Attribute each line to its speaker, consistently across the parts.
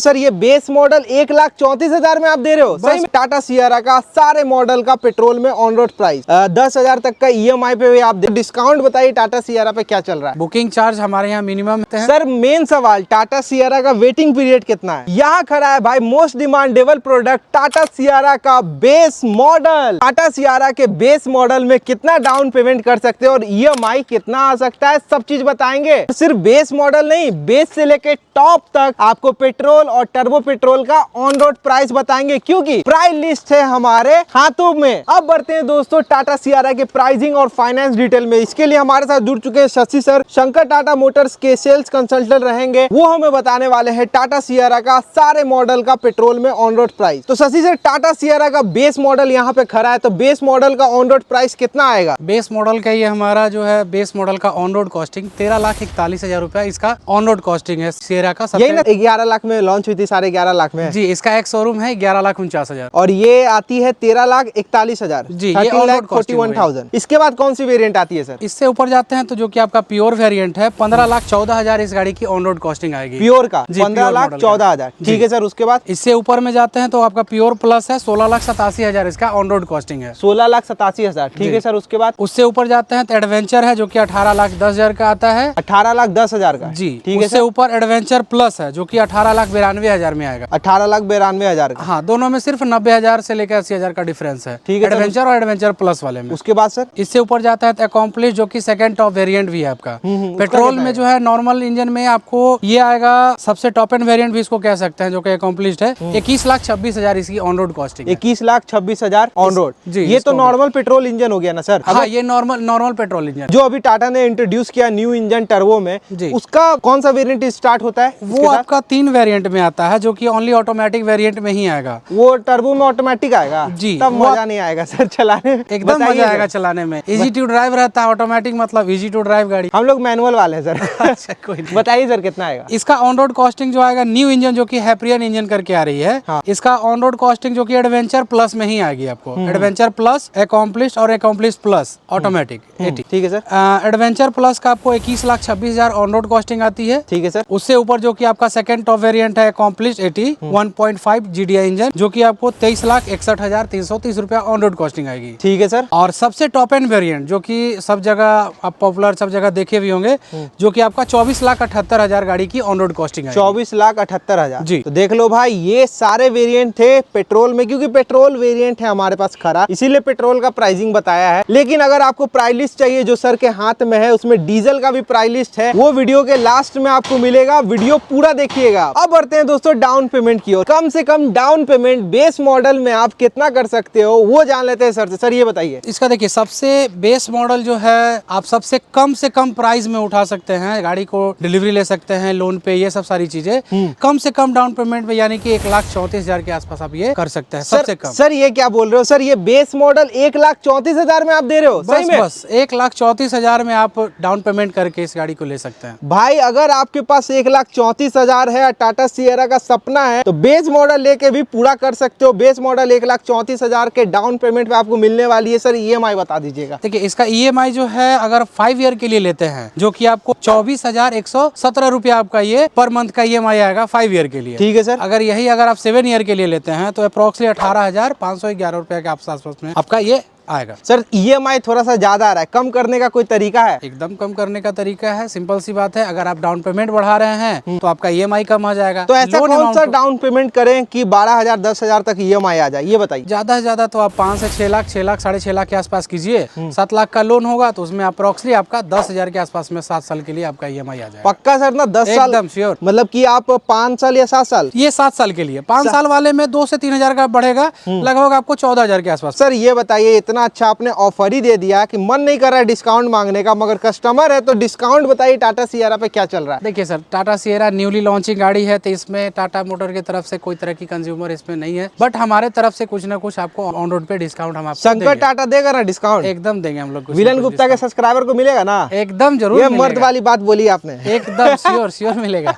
Speaker 1: Sir ये base model 1,34,000 में आप दे रहे हो? सही में? टाटा सियारा का सारे मॉडल का पेट्रोल में ऑन रोड प्राइस 10,000 तक का EMI पे भी आप दे। डिस्काउंट बताइए टाटा सियारा पे क्या चल रहा है?
Speaker 2: बुकिंग चार्ज हमारे यहाँ मिनिमम है।
Speaker 1: सर मेन सवाल, टाटा सियारा का वेटिंग पीरियड कितना है? यहाँ खड़ा है भाई most demandable product Tata Sierra का बेस मॉडल। टाटा सियारा के बेस मॉडल में कितना डाउन पेमेंट कर सकते हो और EMI कितना आ सकता है, सब चीज बताएंगे। सिर्फ बेस मॉडल नहीं, बेस से लेके टॉप तक आपको पेट्रोल और टर्बो पेट्रोल का ऑन रोड प्राइस बताएंगे, क्योंकि प्राइस लिस्ट है हमारे हाथों में। अब बढ़ते हैं दोस्तों टाटा सियारा के प्राइसिंग और फाइनेंस डिटेल में। इसके लिए हमारे साथ जुड़ चुके हैं शशि सर, शंकर टाटा मोटर्स के सेल्स कंसल्टेंट रहेंगे। वो हमें बताने वाले हैं टाटा सियारा का सारे मॉडल का पेट्रोल में ऑन रोड प्राइस। तो शशि सर, टाटा सियारा का बेस मॉडल यहाँ पे खड़ा है, तो बेस मॉडल का ऑन रोड प्राइस कितना आएगा?
Speaker 2: बेस मॉडल का ये हमारा जो है बेस मॉडल का ऑन रोड कॉस्टिंग 13,41,000 रुपया इसका ऑन रोड कॉस्टिंग है सियरा का।
Speaker 1: यही ना 11 लाख में लॉन्च हुई थी, 11.5 लाख में?
Speaker 2: जी, इसका एक शोरूम है 11,49,000
Speaker 1: और ये आती है 13,41,000।
Speaker 2: जी, ये ऑन रोड
Speaker 1: 13,41,000। इसके बाद कौन सी वेरिएंट आती है सर?
Speaker 2: इससे ऊपर जाते हैं तो जो कि आपका प्योर वेरिएंट है 15,14,000 इस गाड़ी की ऑन रोड कॉस्टिंग आएगी।
Speaker 1: प्योर का 15,14,000। ठीक है सर, उसके बाद?
Speaker 2: इससे ऊपर में जाते हैं तो आपका प्योर प्लस है 16,87,000 इसका ऑन रोड कॉस्टिंग है।
Speaker 1: 16,87,000। ठीक है सर, उसके बाद?
Speaker 2: उससे ऊपर जाते हैं तो एडवेंचर है जो कि 18,10,000 का आता है।
Speaker 1: 18,10,000 का?
Speaker 2: जी,
Speaker 1: ठीक है।
Speaker 2: उससे ऊपर एडवेंचर प्लस है जो कि 18,92,000 में आएगा।
Speaker 1: 18,92,000 का?
Speaker 2: हाँ, दोनों में सिर्फ 90,000 से लेकर 80,000 का डिफरेंस है।
Speaker 1: ठीक है,
Speaker 2: एडवेंचर और एडवेंचर प्लस वाले में।
Speaker 1: उसके बाद सर?
Speaker 2: इससे ऊपर जाता है अकॉम्प्लिश जो कि सेकंड टॉप वेरिएंट भी है आपका। पेट्रोल में जो है नॉर्मल इंजन में आपको ये आएगा, सबसे टॉप एंड वेरिएंट भी इसको कह सकते हैं जो कि अकॉम्प्लिश्ड है। 21,26,000 इसकी on road costing.
Speaker 1: 21,26,000 on road.
Speaker 2: जी,
Speaker 1: ये तो नॉर्मल पेट्रोल इंजन हो गया ना सर?
Speaker 2: हाँ, ये नॉर्मल पेट्रोल इंजन
Speaker 1: जो अभी टाटा ने इंट्रोड्यूस किया न्यू इंजन टर्बो में, उसका कौन सा वेरिएंट स्टार्ट होता है?
Speaker 2: वो आपका 3 वेरिएंट में आता है जो कि ओनली ऑटोमेटिक वेरिएंट में ही आएगा।
Speaker 1: वो टर्बो में ऑटोमेटिक आएगा?
Speaker 2: जी,
Speaker 1: तब मजा नहीं आएगा सर चलाने में।
Speaker 2: एकदम मजा आएगा चलाने में। इजी टू ड्राइव रहता है, ऑटोमेटिक मतलब इजी टू ड्राइव गाड़ी।
Speaker 1: हम लोग मैनुअल वाले हैं सर।
Speaker 2: अच्छा, कोई नहीं।
Speaker 1: बताइए सर कितना आएगा
Speaker 2: इसका ऑन रोड कॉस्टिंग जो आएगा, न्यू इंजन जो कि हैप्रियन इंजन करके आ रही है।
Speaker 1: हाँ।
Speaker 2: इसका ऑन रोड कॉस्टिंग जो कि एडवेंचर प्लस में ही आएगी आपको। एडवेंचर प्लस, अकॉम्प्लिश्ड और अकॉम्प्लिश्ड प्लस ऑटोमेटिक 80।
Speaker 1: ठीक है सर।
Speaker 2: एडवेंचर प्लस का आपको 21,26,000 ऑन रोड कॉस्टिंग आती है।
Speaker 1: ठीक है सर।
Speaker 2: उससे ऊपर जो कि आपका सेकंड टॉप वेरिएंट है अकॉम्प्लिश्ड 80 1.5 GDI इंजन जो कि आपको 23,61,330 रुपया ऑन रोड कॉस्टिंग आएगी।
Speaker 1: ठीक है सर।
Speaker 2: और सबसे टॉप एंड वेरिएंट जो कि सब जगह आप पॉपुलर सब जगह देखे भी होंगे, जो कि आपका 24,78,000 गाड़ी की ऑन रोड कॉस्टिंग है।
Speaker 1: 24,78,000
Speaker 2: जी।
Speaker 1: तो देख लो भाई, ये सारे वेरिएंट थे पेट्रोल में, क्योंकि पेट्रोल वेरिएंट है हमारे पास खरा, इसीलिए पेट्रोल का प्राइसिंग बताया है। लेकिन अगर आपको प्राइस लिस्ट चाहिए जो सर के हाथ में है, उसमें डीजल का भी प्राइस लिस्ट है, वो वीडियो के लास्ट में आपको मिलेगा, वीडियो पूरा देखिएगा। अब बढ़ते हैं दोस्तों डाउन पेमेंट की ओर। कम से come down payment base model में आप कितना कर सकते हो, वो जान लेते हैं सर से। सर ये बताइए।
Speaker 2: इसका देखिए, सबसे बेस मॉडल जो है आप सबसे कम प्राइस में उठा सकते हैं, गाड़ी को डिलीवरी ले सकते हैं, लोन पे, ये सब सारी चीजें कम से कम डाउन पेमेंट में, यानी कि 1,34,000 के आसपास आप ये कर सकते हैं सबसे कम।
Speaker 1: सर ये क्या बोल रहे हो सर, ये बेस मॉडल 1,34,000 में आप दे रहे हो? सही में?
Speaker 2: बस 1,34,000 में आप डाउन पेमेंट करके इस गाड़ी को ले सकते हैं।
Speaker 1: भाई अगर आपके पास 1,34,000 है, टाटा सियरा का सपना है, तो बेस मॉडल लेके भी पूरा कर सकते हो। बेस मॉडल 1,34,000 के डाउन पेमेंट पे आपको मिलने वाली है। सर EMI बता दीजिएगा।
Speaker 2: देखिए, इसका EMI जो है अगर 5 ईयर के लिए लेते हैं जो कि आपको 24,117 रुपया आपका ये पर मंथ का EMI आएगा 5 ईयर के लिए।
Speaker 1: ठीक है सर।
Speaker 2: अगर आप 7 ईयर के लिए लेते हैं तो अप्रोक्सीमेटली 18,511 रुपया के आसपास में आपका ये आएगा।
Speaker 1: सर EMI थोड़ा सा ज्यादा आ रहा है, कम करने का कोई तरीका है?
Speaker 2: एकदम कम करने का तरीका है, सिंपल सी बात है। अगर आप डाउन पेमेंट बढ़ा रहे हैं तो आपका EMI कम आ जाएगा।
Speaker 1: तो ऐसा कौन सा डाउन पेमेंट करें कि 12,000 10,000 तक EMI आ जाए, ये बताइए।
Speaker 2: ज्यादा से ज्यादा तो आप 5 से 6 लाख, 6 लाख, 6.5 लाख के आसपास कीजिए। 7 लाख का लोन होगा तो उसमें अप्रोक्सीमेटली आपका 10,000 के आसपास में 7 साल के लिए आपका EMI आ जाएगा।
Speaker 1: पक्का सर ना? 10 साल
Speaker 2: एकदम श्योर।
Speaker 1: मतलब कि आप 5 साल या 7 साल?
Speaker 2: ये 7 साल के लिए। 5 साल वाले में 2 से 3,000 का बढ़ेगा, लगभग आपको 14,000 के आसपास।
Speaker 1: सर ये बताइए, इतना अच्छा आपने ऑफर ही दे दिया कि मन नहीं कर रहा है डिस्काउंट मांगने का, मगर कस्टमर है तो डिस्काउंट बताइए टाटा सियरा पे क्या चल रहा है?
Speaker 2: देखिए sir, Tata Sierra newly launching गाड़ी है तो इसमें टाटा मोटर की तरफ से कोई तरह की कंज्यूमर इसमें नहीं है, बट हमारे तरफ से कुछ ना कुछ आपको ऑन रोड पे डिस्काउंट हम आपको
Speaker 1: शंकर टाटा देगा ना डिस्काउंट?
Speaker 2: एकदम देंगे हम लोग।
Speaker 1: विलन गुप्ता के सब्सक्राइबर को मिलेगा ना?
Speaker 2: एकदम जरूर।
Speaker 1: ये मर्द वाली बात बोली आपने।
Speaker 2: एकदम श्योर मिलेगा।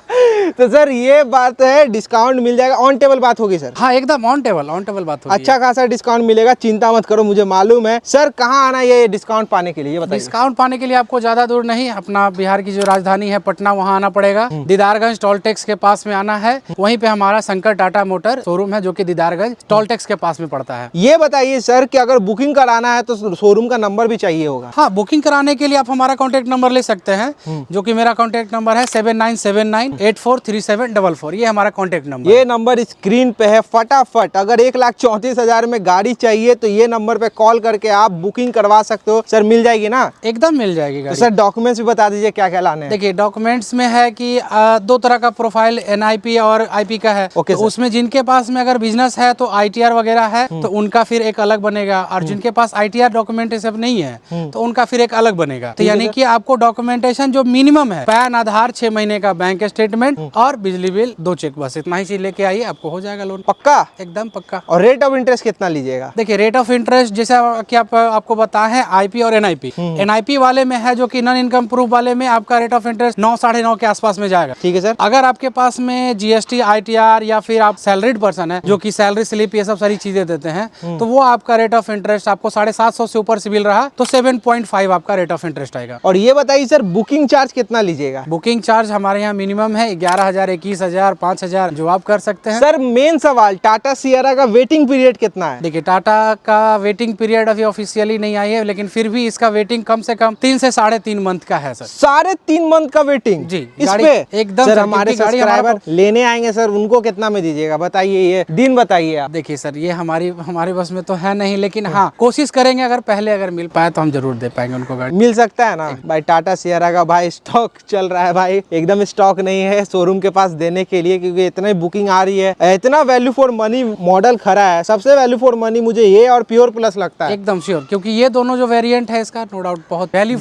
Speaker 1: तो सर ये बात है, डिस्काउंट मिल जाएगा, ऑन टेबल बात होगी सर?
Speaker 2: हाँ, एकदम ऑन टेबल बात होगी।
Speaker 1: अच्छा खासा डिस्काउंट मिलेगा, चिंता मत करो, मुझे मालूम मालूम है। सर कहाँ आना ये डिस्काउंट पाने के लिए, ये बताइए।
Speaker 2: डिस्काउंट पाने के लिए आपको ज्यादा दूर नहीं, अपना बिहार की जो राजधानी है पटना, वहाँ आना पड़ेगा। दीदारगंज टोल टैक्स के पास में आना है, वहीं पे हमारा शंकर टाटा मोटर शोरूम है जो कि दीदारगंज टोल टैक्स के पास में पड़ता है।
Speaker 1: ये बताइए सर कि अगर बुकिंग कराना है तो शोरूम का नंबर भी चाहिए होगा।
Speaker 2: हाँ, बुकिंग कराने के लिए आप हमारा कॉन्टैक्ट नंबर ले सकते हैं, जो कि मेरा कॉन्टैक्ट नंबर है 7979843744। ये हमारा कॉन्टैक्ट नंबर।
Speaker 1: ये नंबर स्क्रीन पे है। फटाफट अगर 1,34,000 में गाड़ी चाहिए तो ये नंबर पे कॉल करके आप बुकिंग करवा सकते हो। सर मिल जाएगी ना?
Speaker 2: एकदम मिल जाएगी
Speaker 1: तो
Speaker 2: गाड़ी।
Speaker 1: सर डॉक्यूमेंट्स भी बता दीजिए क्या क्या लाने हैं।
Speaker 2: देखिए डॉक्यूमेंट्स में है कि दो तरह का प्रोफाइल NIP और IP का है।
Speaker 1: ओके
Speaker 2: तो
Speaker 1: सर।
Speaker 2: उसमें जिनके पास में अगर बिजनेस है तो ITR वगैरह है तो उनका फिर एक अलग बनेगा, और जिनके पास ITR डॉक्यूमेंट सब नहीं है तो उनका फिर एक अलग बनेगा। तो यानी कि आपको डॉक्यूमेंटेशन जो मिनिमम है, पैन, आधार, 6 महीने का बैंक स्टेटमेंट और बिजली बिल 2 चेक, बस इतना ही चीज लेके आइए, आपको हो जाएगा लोन।
Speaker 1: पक्का?
Speaker 2: एकदम पक्का।
Speaker 1: और रेट ऑफ इंटरेस्ट कितना लीजिएगा?
Speaker 2: देखिए रेट ऑफ इंटरेस्ट जैसे कि आपको बताए हैं IP और NIP। NIP वाले में है जो कि नॉन इनकम प्रूफ वाले में आपका रेट ऑफ इंटरेस्ट 9 साढ़े 9 के आसपास में जाएगा।
Speaker 1: ठीक है सर।
Speaker 2: अगर आपके पास में GST ITR या फिर आप सैलरीड पर्सन है जो कि सैलरी स्लिप ये सब सारी चीजें देते हैं तो वो आपका रेट ऑफ इंटरेस्ट आपको 750 से ऊपर सिबिल रहा तो 7.5 आपका रेट ऑफ इंटरेस्ट आएगा।
Speaker 1: और ये बताइए सर बुकिंग चार्ज कितना लीजिएगा?
Speaker 2: बुकिंग चार्ज हमारे यहाँ मिनिमम है 11,000, 21,000, 5,000 जो आप कर सकते हैं।
Speaker 1: सर मेन सवाल, टाटा सियारा का वेटिंग पीरियड कितना है?
Speaker 2: देखिए टाटा का वेटिंग पीरियड अभी ऑफिशियली नहीं आई है, लेकिन फिर भी इसका वेटिंग कम से कम 3 से 3.5 मंथ का है सर।
Speaker 1: 3.5 मंथ का वेटिंग
Speaker 2: जी,
Speaker 1: इस
Speaker 2: गाड़ी
Speaker 1: पे?
Speaker 2: एकदम
Speaker 1: सर
Speaker 2: सर,
Speaker 1: हमारे
Speaker 2: क्योंकि गाड़ी हमारा
Speaker 1: सब्सक्राइबर लेने आएंगे सर, उनको कितना में दीजिएगा बताइए, ये दिन बताइए आप।
Speaker 2: देखिए सर ये हमारे बस में तो है नहीं, लेकिन हाँ कोशिश करेंगे, अगर मिल पाए तो हम जरूर दे पाएंगे उनको गाड़ी।
Speaker 1: मिल सकता है ना भाई? टाटा सियारा का भाई स्टॉक चल रहा है भाई, एकदम स्टॉक नहीं है शोरूम के पास देने के लिए, क्योंकि इतनी बुकिंग आ रही है, इतना वैल्यू फॉर मनी मॉडल खड़ा है। सबसे वैल्यू फॉर मनी मुझे ये और प्योर प्लस लगता है।
Speaker 2: एकदम श्योर, क्योंकि ये दोनों जो वेरिएंट है इसका नो डाउट बहुत वैल्यू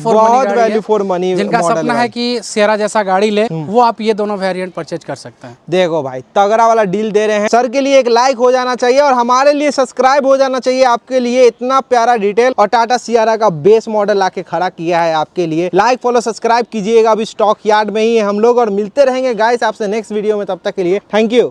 Speaker 2: फॉर मनी, जिनका सपना है कि सियारा जैसा गाड़ी ले वो आप ये दोनों वेरिएंट परचेज कर सकते हैं।
Speaker 1: देखो भाई तगड़ा वाला डील दे रहे हैं। सर के लिए एक लाइक हो जाना चाहिए और हमारे लिए सब्सक्राइब हो जाना चाहिए। आपके लिए इतना प्यारा डिटेल और टाटा सियारा का बेस मॉडल आके खड़ा किया है आपके लिए। लाइक फॉलो सब्सक्राइब कीजिएगा। अभी स्टॉक यार्ड में ही है हम लोग और मिलते रहेंगे गाइस आपसे नेक्स्ट वीडियो में। तब तक के लिए थैंक यू।